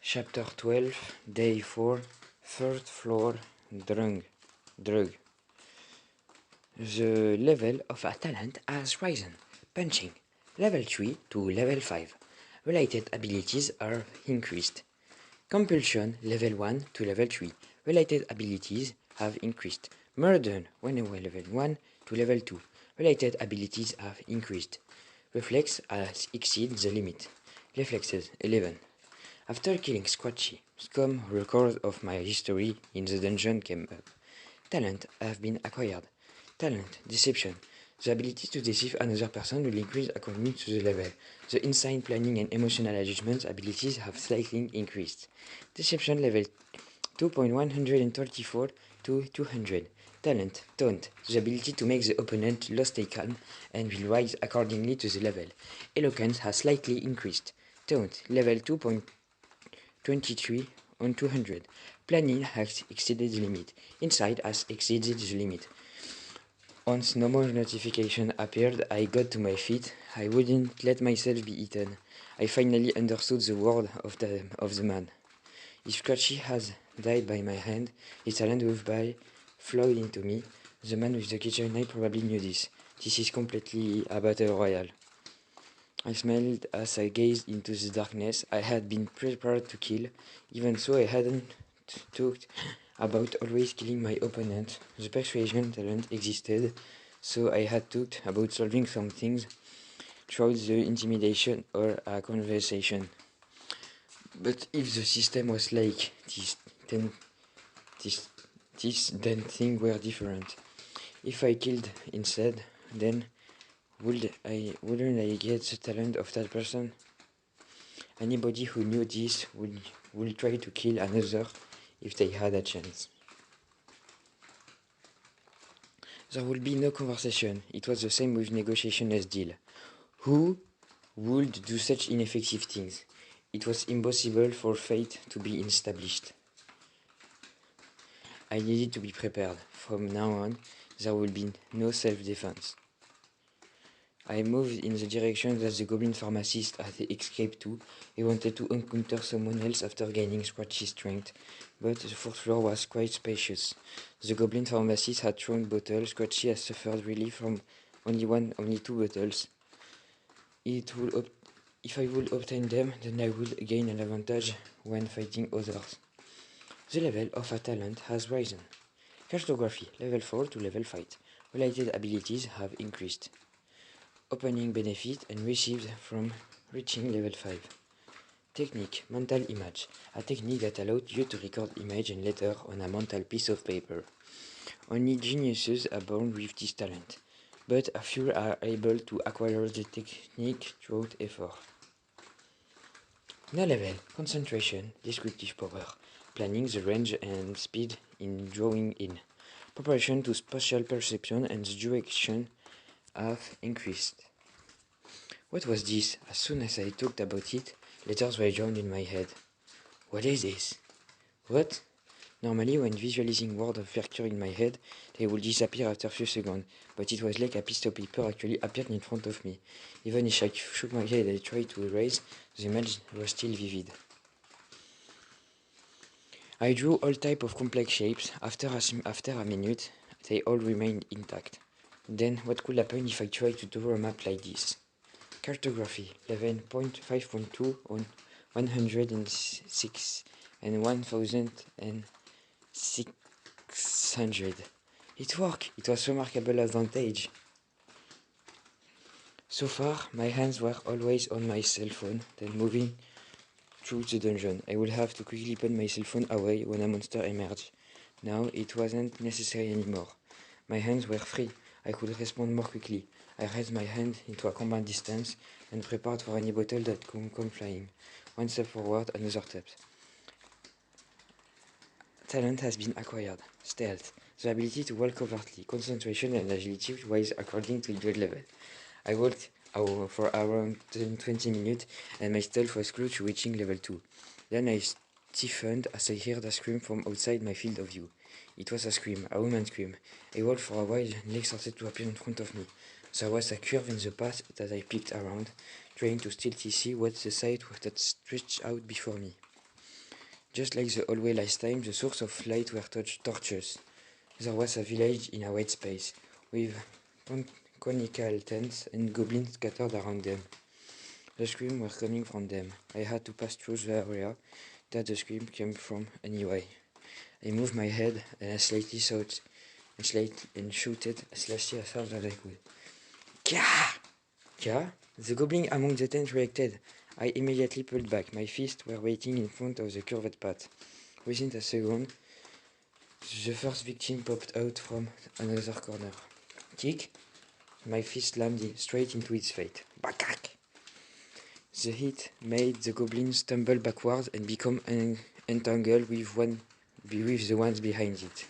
Chapter 12, Day 4, Third Floor, Drug. The level of a talent has risen. Punching, level 3 to level 5. Related abilities are increased. Compulsion, level 1 to level 3. Related abilities have increased. Murder, level 1 to level 2. Related abilities have increased. Reflex has exceeded the limit. Reflexes, 11. After killing Scratchy, some records of my history in the dungeon came up. Talent have been acquired. Talent, Deception. The ability to deceive another person will increase according to the level. The insight, planning, and emotional adjustment abilities have slightly increased. Deception level 2.134 to 200. Talent, Taunt. The ability to make the opponent lose stay calm and will rise accordingly to the level. Eloquence has slightly increased. Taunt, level 2.23 on 200. Planning has exceeded the limit. Insight has exceeded the limit. Once no more notification appeared, I got to my feet. I wouldn't let myself be eaten. I finally understood the word of the man. If Scratchy has died by my hand, his talent would by flowed into me. The man with the kitchen knife probably knew this. This is completely a battle royale. I smiled as I gazed into the darkness. I had been prepared to kill, even so I hadn't talked about always killing my opponent. The persuasion talent existed, so I had talked about solving some things through the intimidation or a conversation. But if the system was like this, then things were different. If I killed instead, then wouldn't I get the talent of that person? Anybody who knew this would try to kill another if they had a chance. There would be no conversation. It was the same with negotiation as deal. Who would do such ineffective things? It was impossible for fate to be established. I needed to be prepared. From now on, there would be no self-defense. I moved in the direction that the goblin pharmacist had escaped to. He wanted to encounter someone else after gaining Scratchy's strength, but the fourth floor was quite spacious. The goblin pharmacist had thrown bottles. Scratchy had suffered relief from only 2 bottles. If I would obtain them, then I would gain an advantage when fighting others. The level of a talent has risen. Cartography, level 4 to level 5. Related abilities have increased. Opening benefit and received from reaching level 5. Technique, mental image. A technique that allowed you to record image and letter on a mental piece of paper. Only geniuses are born with this talent, but a few are able to acquire the technique through effort. No level, concentration, descriptive power, planning the range and speed in drawing in. Preparation to spatial perception and the direction have increased. What was this? As soon as I talked about it, letters were drawn in my head. What is this? What? Normally, when visualizing words appear in my head, they would disappear after a few seconds, but it was like a piece of paper actually appeared in front of me. Even if I shook my head and tried to erase, the image was still vivid. I drew all types of complex shapes. After a minute, they all remained intact. Then, what could happen if I tried to draw a map like this? Cartography, 11.5.2 on 106 and 1600. It worked. It was a remarkable advantage. So far, my hands were always on my cell phone, then moving through the dungeon. I would have to quickly put my cell phone away when a monster emerged. Now it wasn't necessary anymore. My hands were free. I could respond more quickly. I raised my hand into a combat distance and prepared for any bottle that could come flying. One step forward, another step. Talent has been acquired. Stealth, the ability to walk covertly. Concentration and agility rise according to your level. I walked for around 20 minutes and my stealth was close to reaching level 2. Then I stiffened as I heard a scream from outside my field of view. It was a scream, a woman's scream. I walked for a while and legs started to appear in front of me. There was a curve in the path that I peeked around, trying to still see what the sight that stretched out before me. Just like the hallway last time, the source of light were torches. There was a village in a white space, with conical tents and goblins scattered around them. The screams were coming from them. I had to pass through the area that the scream came from anyway. I moved my head and I slightly thought and shouted as loudly as hard as I could. Kah! Kah! The goblin among the tents reacted. I immediately pulled back. My fists were waiting in front of the curved path. Within a second, the first victim popped out from another corner. Kick! My fist landed straight into its face. Bakak! The hit made the goblin stumble backwards and become entangled with the ones behind it.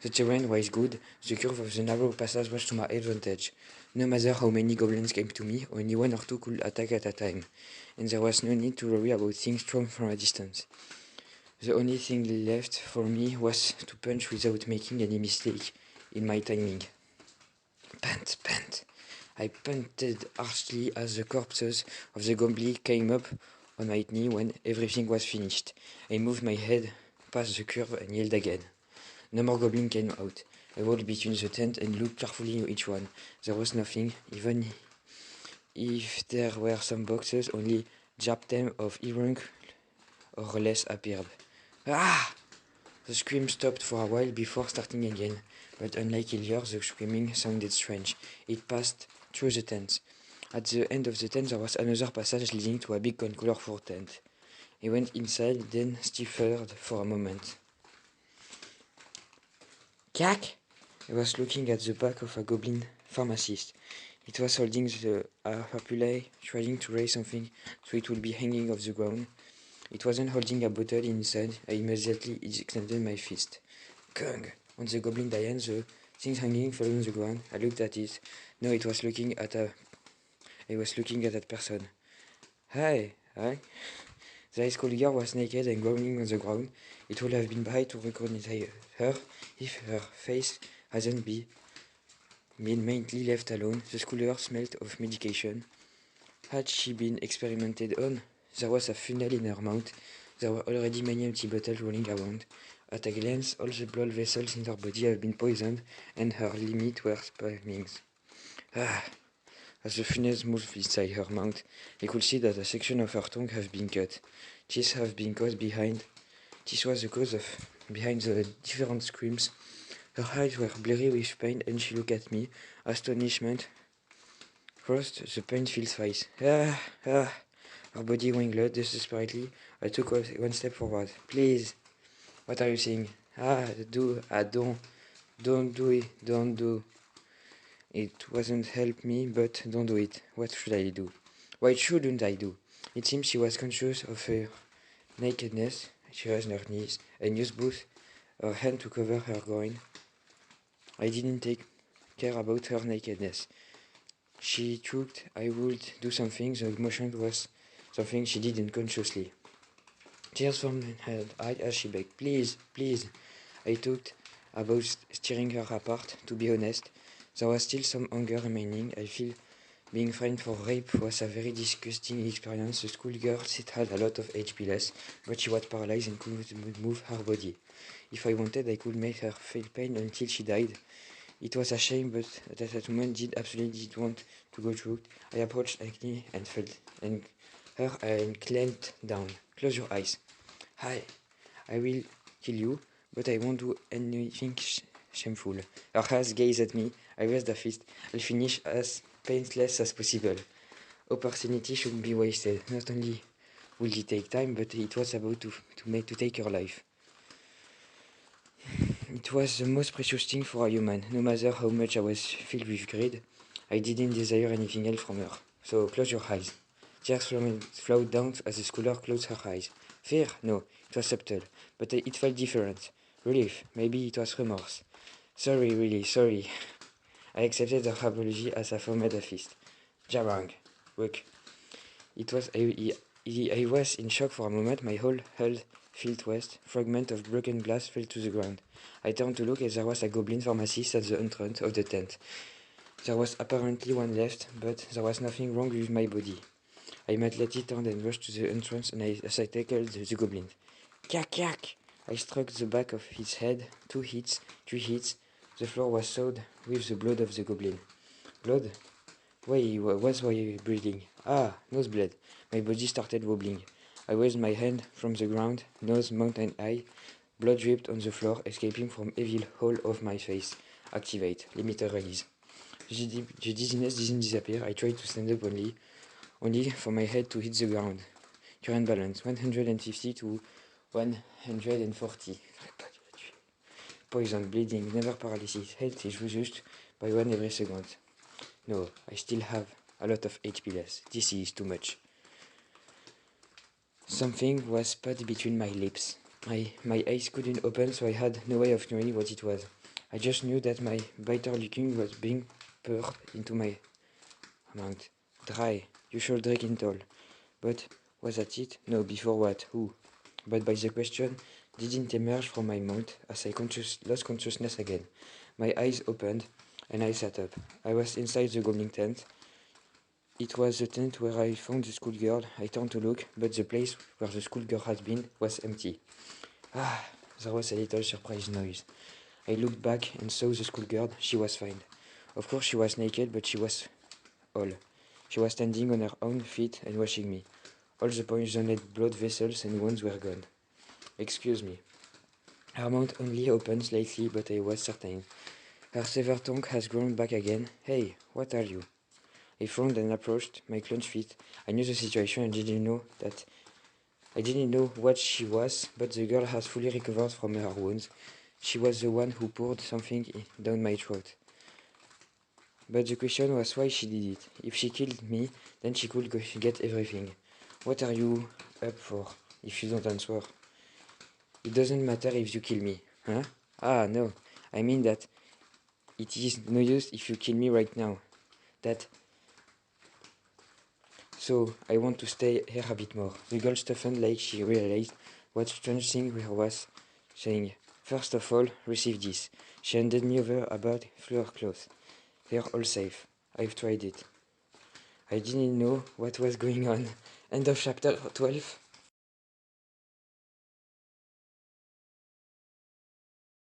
The terrain was good, the curve of the narrow passage was to my advantage. No matter how many goblins came to me, only one or two could attack at a time, and there was no need to worry about things thrown from a distance. The only thing left for me was to punch without making any mistake in my timing. Pant. I panted harshly as the corpses of the goblins came up on my knee when everything was finished. I moved my head past the curve and yelled again. No more goblins came out. I walked between the tent and looked carefully at each one. There was nothing, even if there were some boxes, only them of iron or less appeared. Ah! The scream stopped for a while before starting again, but unlike earlier, the screaming sounded strange. It passed through the tent. At the end of the tent, there was another passage leading to a big colorful tent. I went inside, then stifled for a moment. Cack! I was looking at the back of a goblin pharmacist. It was holding a papule, trying to raise something so it would be hanging off the ground. It wasn't holding a bottle inside. I immediately extended my fist. Kung! On the goblin dian, the thing hanging fell on the ground. I looked at it. No, I was looking at that person. Hi. The high school girl was naked and groaning on the ground. It would have been hard to recognize her if her face hadn't been mainly left alone. The schoolgirl smelled of medication. Had she been experimented on? There was a funnel in her mouth. There were already many empty bottles rolling around. At a glance, all the blood vessels in her body had been poisoned, and her limits were spasming. As the funnel moved inside her mouth, I could see that a section of her tongue had been cut. This was the cause behind the different screams. Her eyes were blurry with pain, and she looked at me. Astonishment crossed the pain-filled face. Her body wiggled desperately. I took one step forward. Please. What are you saying? Don't do. It wasn't help me, but don't do it. What should I do? What shouldn't I do? It seemed she was conscious of her nakedness. She was on her knees and used both her hand to cover her groin. I didn't take care about her nakedness. She thought I would do something. The motion was something she did unconsciously. Tears from her eyes as she begged, please. I thought about tearing her apart. To be honest, there was still some anger remaining. I feel being framed for rape was a very disgusting experience. The schoolgirl had a lot of HP less, but she was paralyzed and couldn't move her body. If I wanted, I could make her feel pain until she died. It was a shame, but that woman did absolutely want to go through. I approached Agni and felt her and clamped down. Close your eyes. Hi, I will kill you, but I won't do anything shameful. Her eyes gazed at me. I raised a fist. I'll finish as painless as possible. Opportunity shouldn't be wasted. Not only will it take time, but it was about to take her life. It was the most precious thing for a human. No matter how much I was filled with greed, I didn't desire anything else from her. So close your eyes. Tears flowed down as the scholar closed her eyes. Fear? No, it was subtle, but it felt different. Relief? Maybe it was remorse. Sorry, really, sorry. I accepted her apology as I foamed a fist. Jarang. Look. I was in shock for a moment. My whole hull filled west. Fragment of broken glass fell to the ground. I turned to look and there was a goblin pharmacist at the entrance of the tent. There was apparently one left, but there was nothing wrong with my body. I immediately turned and rushed to the entrance and I tackled the goblin. Yak yak! I struck the back of his head, 2 hits, 3 hits. The floor was soaked with the blood of the goblin. Blood? Why was I breathing? Ah, nose blood. My body started wobbling. I raised my hand from the ground, nose mountain high. Blood dripped on the floor, escaping from evil hole of my face. Activate. Limiter release. The dizziness didn't disappear. I tried to stand up only for my head to hit the ground. Current balance 150 to 140. Poison, bleeding, never paralysis. Health is reduced by 1 every second. No, I still have a lot of HP less. This is too much. Something was spat between my lips. My eyes couldn't open, so I had no way of knowing what it was. I just knew that my bitter liquid was being poured into my mouth. Dry. You should drink it all. But was that it? No, before what? Who? But by the question didn't emerge from my mouth as I lost consciousness again. My eyes opened, and I sat up. I was inside the goblin tent. It was the tent where I found the schoolgirl. I turned to look, but the place where the schoolgirl had been was empty. Ah, there was a little surprise noise. I looked back and saw the schoolgirl. She was fine. Of course she was naked, but she was all. She was standing on her own feet and watching me. All the poisoned blood vessels and wounds were gone. Excuse me. Her mouth only opened slightly, but I was certain. Her severed tongue has grown back again. Hey, what are you? I frowned and approached my clenched feet. I knew the situation and I didn't know what she was, but the girl has fully recovered from her wounds. She was the one who poured something down my throat. But the question was why she did it. If she killed me, then she could get everything. What are you up for, if you don't answer? It doesn't matter if you kill me, huh? Ah, no. I mean that it is no use if you kill me right now. So, I want to stay here a bit more. The girl stiffened like she realized what strange thing we was saying. First of all, receive this. She handed me over a bag full of clothes. They're all safe. I've tried it. I didn't know what was going on. End of chapter 12.